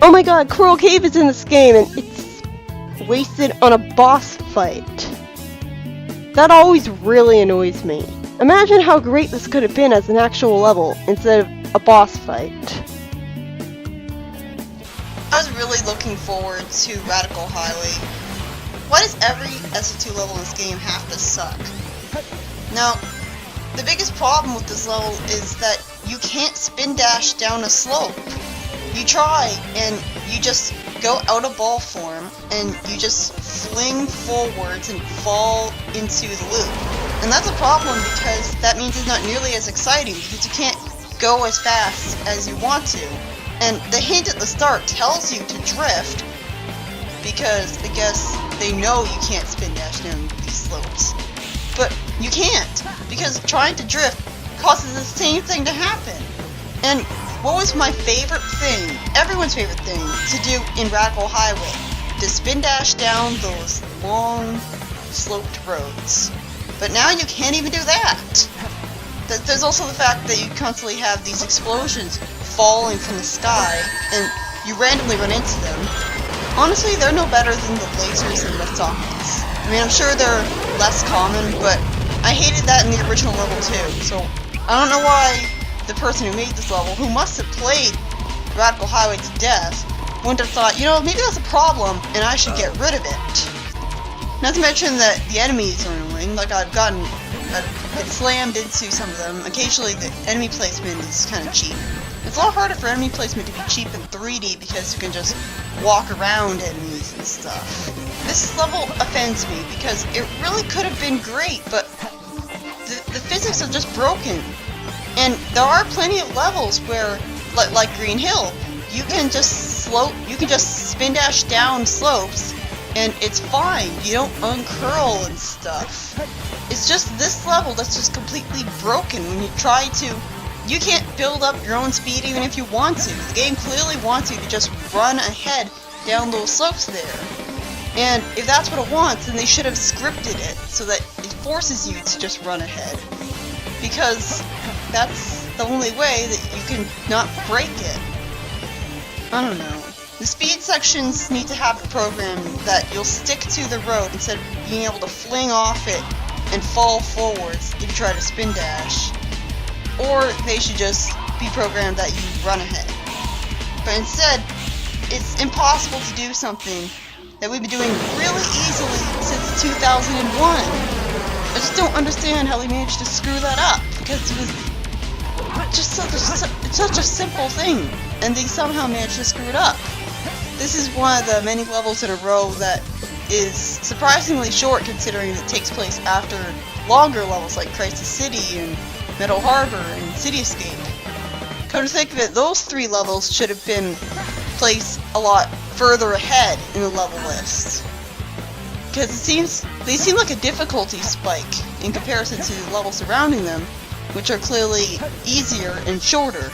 Oh my god, Coral Cave is in this game and it's wasted on a boss fight. That always really annoys me. Imagine how great this could have been as an actual level instead of a boss fight. I was really looking forward to Radical Highway. Why does every SE2 level in this game have to suck? Now, the biggest problem with this level is that you can't spin dash down a slope. You try and you just go out of ball form and you just fling forwards and fall into the loop. And that's a problem because that means it's not nearly as exciting because you can't go as fast as you want to. And the hint at the start tells you to drift because I guess they know you can't spin dash down these slopes. But you can't because trying to drift causes the same thing to happen. And what was my favorite thing, everyone's favorite thing, to do in Radical Highway? To spin dash down those long, sloped roads. But now you can't even do that. There's also the fact that you constantly have these explosions falling from the sky, and you randomly run into them. Honestly, they're no better than the lasers and the sockets. I mean, I'm sure they're less common, but I hated that in the original level too, so I don't know why the person who made this level, who must have played Radical Highway to death, wouldn't have thought, you know, maybe that's a problem and I should get rid of it. Not to mention that the enemies are annoying, like I've slammed into some of them. Occasionally the enemy placement is kind of cheap. It's a lot harder for enemy placement to be cheap in 3D because you can just walk around enemies and stuff. This level offends me because it really could have been great, but the physics are just broken. And there are plenty of levels where, like Green Hill, you can just spin dash down slopes, and it's fine. You don't uncurl and stuff. It's just this level that's just completely broken when you try to. You can't build up your own speed even if you want to. The game clearly wants you to just run ahead down those slopes there. And if that's what it wants, then they should have scripted it so that it forces you to just run ahead. Because that's the only way that you can not break it. I don't know. The speed sections need to have a program that you'll stick to the road instead of being able to fling off it and fall forwards if you try to spin dash. Or they should just be programmed that you run ahead. But instead, it's impossible to do something that we've been doing really easily since 2001. I just don't understand how they managed to screw that up, because it was just such a simple thing, and they somehow managed to screw it up. This is one of the many levels in a row that is surprisingly short considering it takes place after longer levels like Crisis City and Meadow Harbor and City Escape. Come to think of it, those three levels should have been placed a lot further ahead in the level list. Because they seem like a difficulty spike in comparison to the levels surrounding them, which are clearly easier and shorter.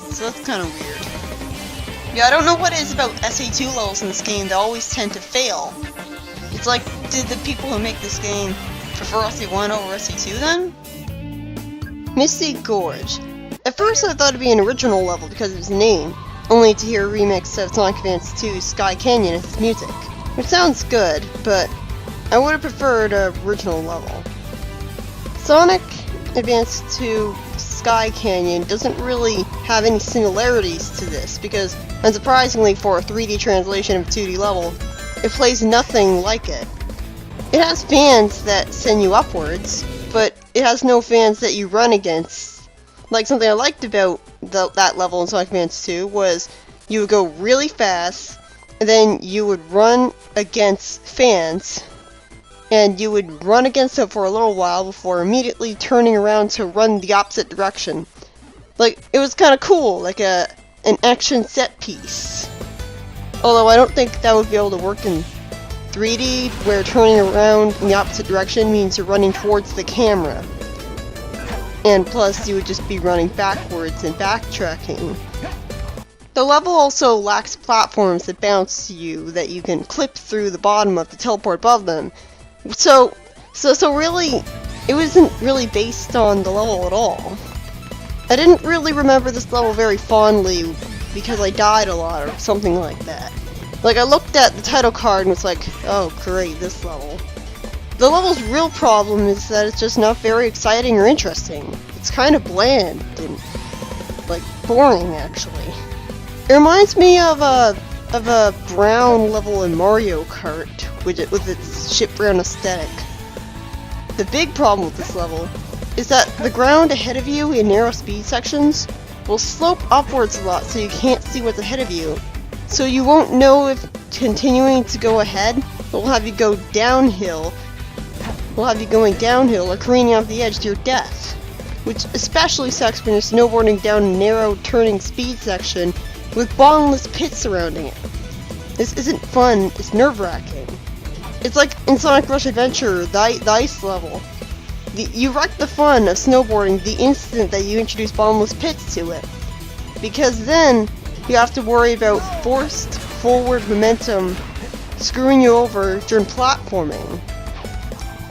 So that's kind of weird. Yeah, I don't know what it is about SA2 levels in this game that always tend to fail. It's like, did the people who make this game prefer SA1 over SA2 then? Misty Gorge. At first I thought it'd be an original level because of its name, only to hear a remix of Sonic Advance 2's Sky Canyon as its music. Which sounds good, but I would have preferred an original level. Sonic Advance 2 Sky Canyon doesn't really have any similarities to this, because, unsurprisingly for a 3D translation of a 2D level, it plays nothing like it. It has fans that send you upwards, but it has no fans that you run against. Like, something I liked about that level in Sonic Advance 2 was you would go really fast, and then you would run against fans, and you would run against them for a little while before immediately turning around to run the opposite direction. Like, it was kind of cool, like an action set piece. Although I don't think that would be able to work in 3D, where turning around in the opposite direction means you're running towards the camera. And plus, you would just be running backwards and backtracking. The level also lacks platforms that bounce you that you can clip through the bottom of to teleport above them. So really, it wasn't really based on the level at all. I didn't really remember this level very fondly because I died a lot or something like that. Like, I looked at the title card and was like, oh great, this level. The level's real problem is that it's just not very exciting or interesting. It's kind of bland and, like, boring, actually. It reminds me of a brown level in Mario Kart with its shit brown aesthetic. The big problem with this level is that the ground ahead of you in narrow speed sections will slope upwards a lot so you can't see what's ahead of you. So you won't know if continuing to go ahead will have you go downhill. Will have you going downhill or careening off the edge to your death. Which especially sucks when you're snowboarding down a narrow turning speed section with bottomless pits surrounding it. This isn't fun, it's nerve-wracking. It's like in Sonic Rush Adventure, the ice level. You wreck the fun of snowboarding the instant that you introduce bottomless pits to it. Because then, you have to worry about forced forward momentum screwing you over during platforming.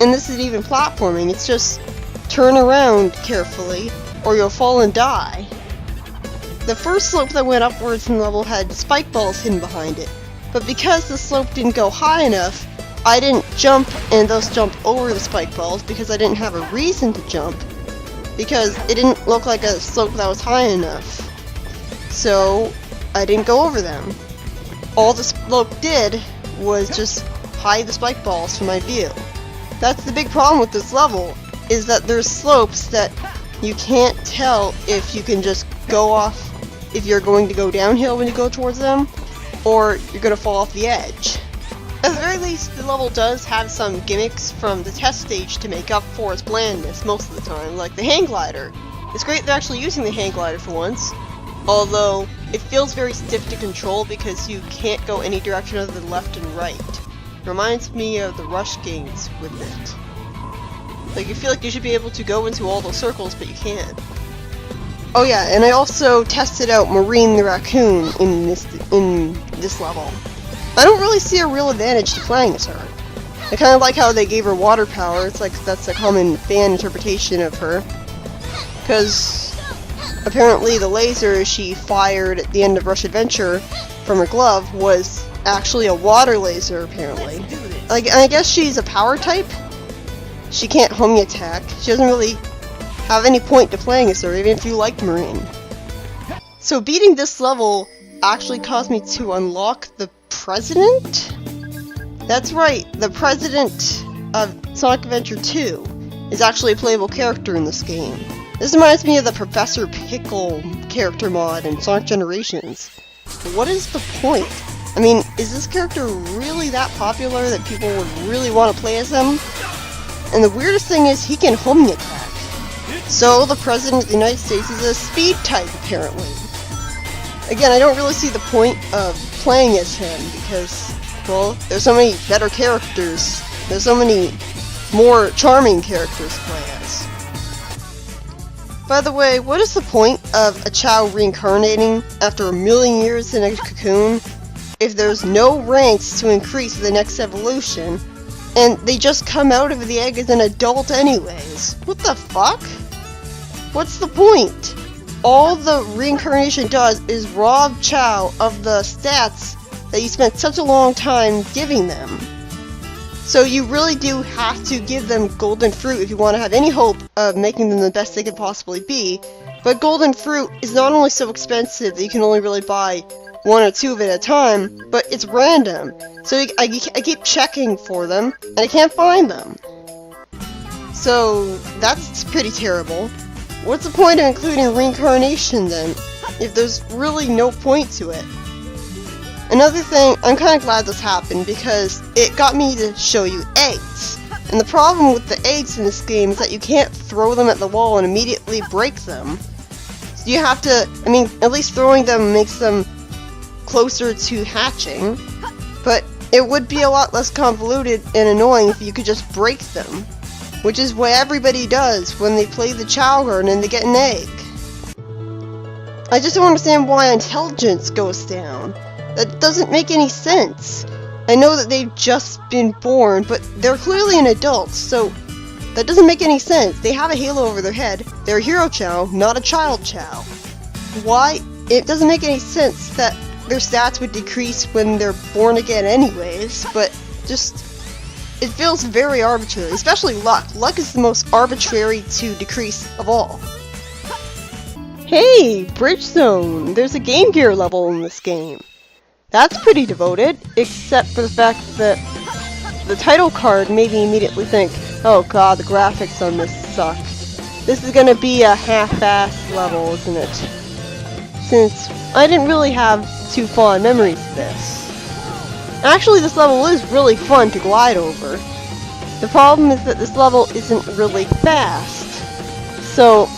And this isn't even platforming, it's just turn around carefully, or you'll fall and die. The first slope that went upwards in the level had spike balls hidden behind it, but because the slope didn't go high enough, I didn't jump and thus jump over the spike balls because I didn't have a reason to jump, because it didn't look like a slope that was high enough. So I didn't go over them. All the slope did was just hide the spike balls from my view. That's the big problem with this level, is that there's slopes that you can't tell if you can just go off, if you're going to go downhill when you go towards them, or you're going to fall off the edge. At the very least, the level does have some gimmicks from the test stage to make up for its blandness most of the time, like the hang glider. It's great they're actually using the hang glider for once, although it feels very stiff to control because you can't go any direction other than left and right. It reminds me of the Rush games with it. Like, you feel like you should be able to go into all those circles, but you can't. Oh yeah, and I also tested out Marine the Raccoon in this level. I don't really see a real advantage to playing as her. I kind of like how they gave her water power. It's like that's a common fan interpretation of her. Because apparently the laser she fired at the end of Rush Adventure from her glove was actually a water laser, apparently. Like, I guess she's a power type. She can't homing attack. She doesn't really have any point to playing as her, even if you liked Marine. So beating this level actually caused me to unlock the President? That's right, the President of Sonic Adventure 2 is actually a playable character in this game. This reminds me of the Professor Pickle character mod in Sonic Generations. What is the point? I mean, is this character really that popular that people would really want to play as him? And the weirdest thing is he can homing attack. So the President of the United States is a speed type, apparently. Again, I don't really see the point of playing as him because, well, there's so many better characters. There's so many more charming characters to play as. By the way, what is the point of a Chao reincarnating after 1,000,000 years in a cocoon if there's no ranks to increase the next evolution, and they just come out of the egg as an adult anyways? What the fuck? What's the point? All the reincarnation does is rob Chao of the stats that you spent such a long time giving them. So you really do have to give them golden fruit if you want to have any hope of making them the best they can possibly be. But golden fruit is not only so expensive that you can only really buy 1 or 2 of it at a time, but it's random. So I keep checking for them, and I can't find them. So that's pretty terrible. What's the point of including reincarnation then, if there's really no point to it? Another thing, I'm kind of glad this happened because it got me to show you eggs. And the problem with the eggs in this game is that you can't throw them at the wall and immediately break them. So you have to, I mean, at least throwing them makes them closer to hatching, but it would be a lot less convoluted and annoying if you could just break them. Which is what everybody does when they play the Chao Garden and they get an egg. I just don't understand why intelligence goes down. That doesn't make any sense. I know that they've just been born, but they're clearly an adult, so that doesn't make any sense. They have a halo over their head. They're a hero Chao, not a child Chao. Why it doesn't make any sense that their stats would decrease when they're born again anyways, but just, it feels very arbitrary, especially luck. Luck is the most arbitrary to decrease of all. Hey, Bridge Zone! There's a Game Gear level in this game. That's pretty devoted, except for the fact that the title card made me immediately think, oh god, the graphics on this suck. This is gonna be a half-assed level, isn't it? Since I didn't really have too fond memories of this. Actually, this level is really fun to glide over. The problem is that this level isn't really fast, so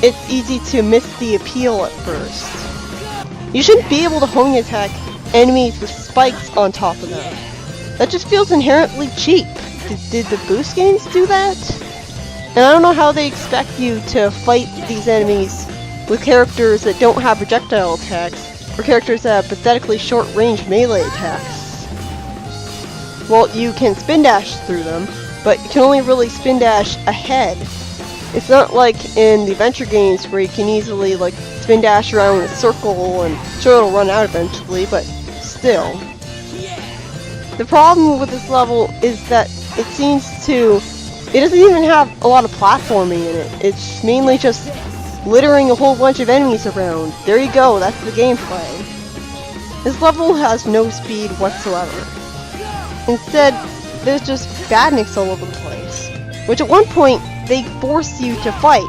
it's easy to miss the appeal at first. You shouldn't be able to homing attack enemies with spikes on top of them. That just feels inherently cheap. Did the boost games do that? And I don't know how they expect you to fight these enemies with characters that don't have projectile attacks, or characters that have pathetically short-range melee attacks. Well, you can spin dash through them, but you can only really spin dash ahead. It's not like in the adventure games where you can easily like spin dash around in a circle and sure it'll run out eventually, but still. The problem with this level is that it doesn't even have a lot of platforming in it. It's mainly just littering a whole bunch of enemies around. There you go, that's the gameplay. This level has no speed whatsoever. Instead, there's just badniks all over the place. Which at one point, they force you to fight.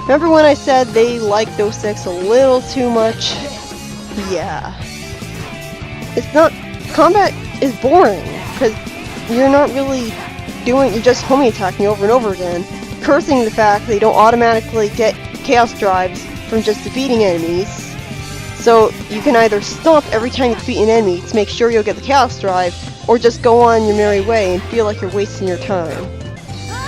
Remember when I said they like those six a little too much? Yeah. Combat is boring, because you're not really you're just homing attacking over and over again, cursing the fact they don't automatically get chaos drives from just defeating enemies. So you can either stomp every time you defeat an enemy to make sure you'll get the chaos drive, or just go on your merry way and feel like you're wasting your time.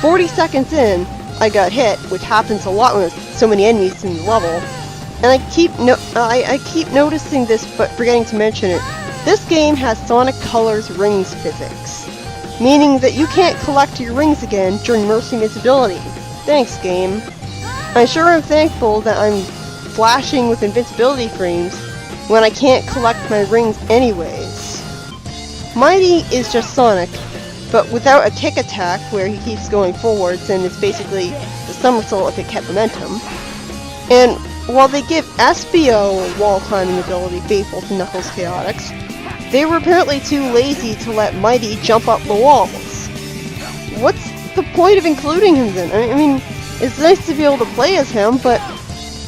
40 seconds in, I got hit, which happens a lot when there's so many enemies in the level. And I keep noticing this but forgetting to mention it. This game has Sonic Colors rings physics, meaning that you can't collect your rings again during Mercy Invincibility. Thanks, game. I sure am thankful that I'm flashing with invincibility frames when I can't collect my rings anyways. Mighty is just Sonic, but without a kick attack where he keeps going forwards and it's basically the somersault if it kept momentum. And while they give SBO a wall climbing ability faithful to Knuckles Chaotix, they were apparently too lazy to let Mighty jump up the walls. What's the point of including him then? I mean, it's nice to be able to play as him, but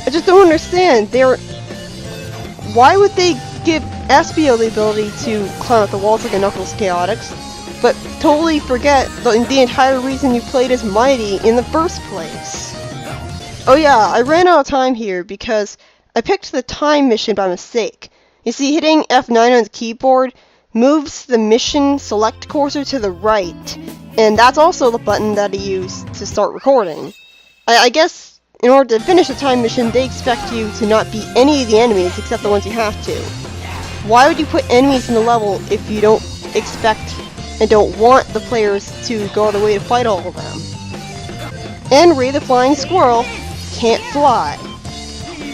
I just don't understand. Why would they give SBO the ability to climb up the walls like a Knuckles Chaotix, but totally forget the entire reason you played as Mighty in the first place? Oh yeah, I ran out of time here because I picked the time mission by mistake. You see, hitting F9 on the keyboard moves the mission select cursor to the right, and that's also the button that I use to start recording. I guess in order to finish the time mission, they expect you to not beat any of the enemies except the ones you have to. Why would you put enemies in the level if you don't expect and don't want the players to go all the way to fight all of them? And Ray the Flying Squirrel can't fly.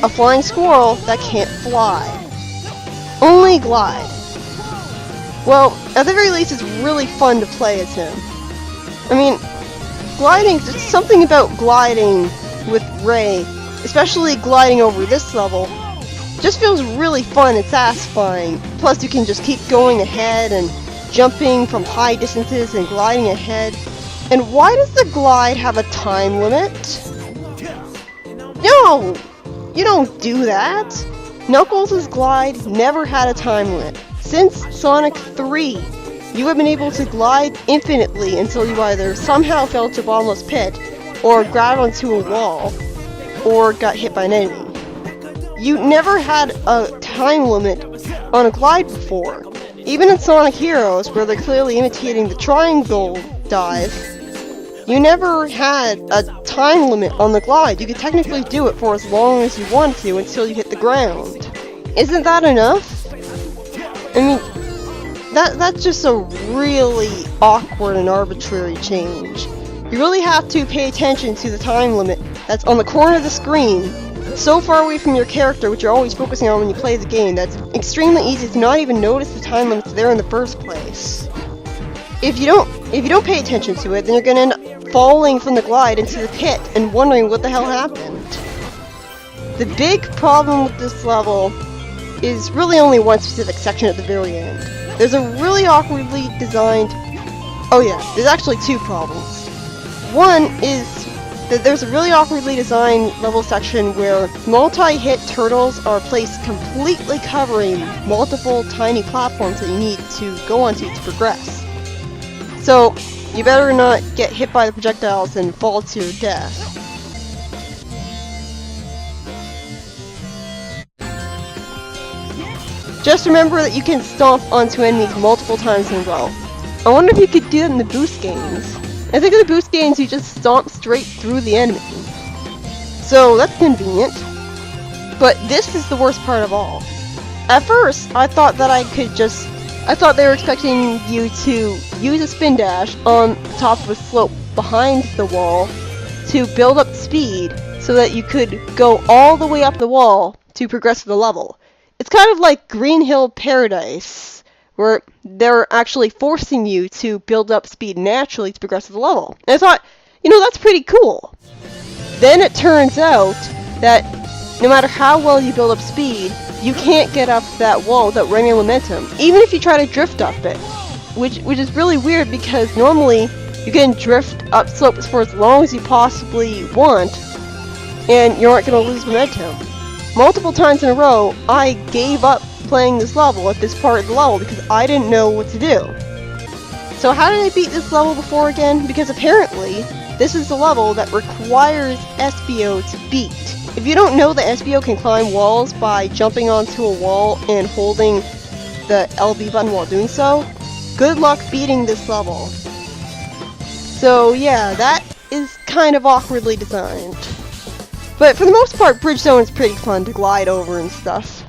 A flying squirrel that can't fly. Only glide. Well, at the very least, it's really fun to play as him. I mean, gliding, there's something about gliding with Ray, especially gliding over this level, just feels really fun and satisfying. Plus, you can just keep going ahead and jumping from high distances and gliding ahead. And why does the glide have a time limit? No! You don't do that! Knuckles' glide never had a time limit. Since Sonic 3, you have been able to glide infinitely until you either somehow fell to a bottomless pit, or grabbed onto a wall, or got hit by an enemy. You never had a time limit on a glide before. Even in Sonic Heroes, where they're clearly imitating the triangle dive, you never had a time limit on the glide. You could technically do it for as long as you wanted to until you hit the ground. Isn't that enough? I mean, that's just a really awkward and arbitrary change. You really have to pay attention to the time limit that's on the corner of the screen so far away from your character, which you're always focusing on when you play the game, that's extremely easy to not even notice the time limits there in the first place. If you don't pay attention to it, then you're gonna end up falling from the glide into the pit and wondering what the hell happened. The big problem with this level is really only one specific section at the very end. There's a really awkwardly designed... Oh yeah, there's actually two problems. One is that there's a really awkwardly designed level section where multi-hit turtles are placed completely covering multiple tiny platforms that you need to go onto to progress. So, you better not get hit by the projectiles and fall to your death. Just remember that you can stomp onto enemies multiple times in a row. I wonder if you could do that in the boost games. I think in the boost games you just stomp straight through the enemy. So that's convenient. But this is the worst part of all. At first, I thought they were expecting you to use a spin dash on top of a slope behind the wall to build up speed so that you could go all the way up the wall to progress the level. It's kind of like Green Hill Paradise, where they're actually forcing you to build up speed naturally to progress the level. And I thought, that's pretty cool. Then it turns out that no matter how well you build up speed, you can't get up that wall without running out of momentum, even if you try to drift up it. Which is really weird because normally you can drift up slopes for as long as you possibly want, and you aren't going to lose momentum. Multiple times in a row, I gave up playing this level at this part of the level because I didn't know what to do. So how did I beat this level before again? Because apparently, this is the level that requires SBO to beat. If you don't know that SBO can climb walls by jumping onto a wall and holding the LB button while doing so, good luck beating this level. So yeah, that is kind of awkwardly designed. But for the most part, Bridge Zone is pretty fun to glide over and stuff.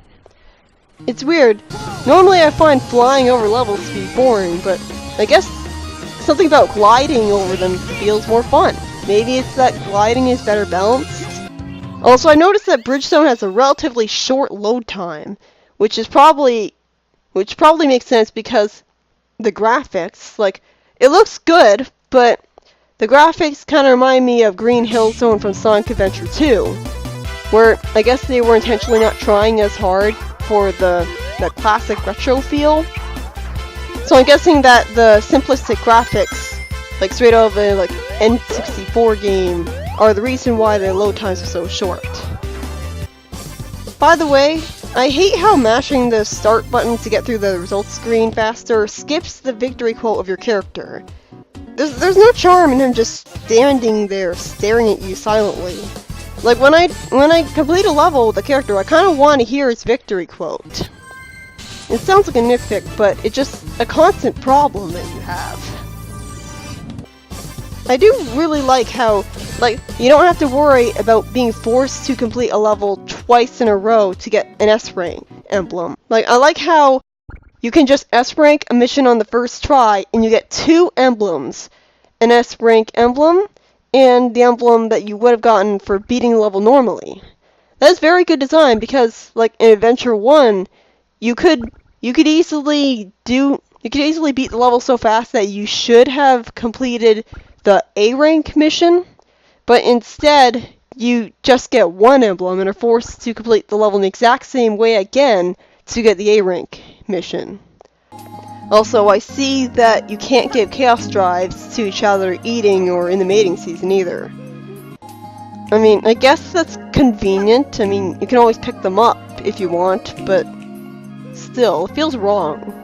It's weird. Normally I find flying over levels to be boring, but I guess something about gliding over them feels more fun. Maybe it's that gliding is better balanced. Also, I noticed that Bridge Zone has a relatively short load time, which probably makes sense because the graphics, it looks good, but the graphics kind of remind me of Green Hill Zone from Sonic Adventure 2, where I guess they were intentionally not trying as hard for the classic retro feel. So I'm guessing that the simplistic graphics, straight out of the N64 game, are the reason why the load times are so short. By the way, I hate how mashing the start button to get through the results screen faster skips the victory quote of your character. There's no charm in him just standing there staring at you silently. When I complete a level with a character, I kind of want to hear his victory quote. It sounds like a nitpick, but it's just a constant problem that you have. I do really like how, you don't have to worry about being forced to complete a level twice in a row to get an S rank emblem. I like how you can just S rank a mission on the first try and you get two emblems. An S rank emblem and the emblem that you would have gotten for beating the level normally. That is very good design because, in Adventure 1, you could easily beat the level so fast that you should have completed the A rank mission, but instead you just get one emblem and are forced to complete the level in the exact same way again to get the A rank mission. Also, I see that you can't give Chaos Drives to each other eating or in the mating season either. I mean, I guess that's convenient. I mean, you can always pick them up if you want, but still, it feels wrong.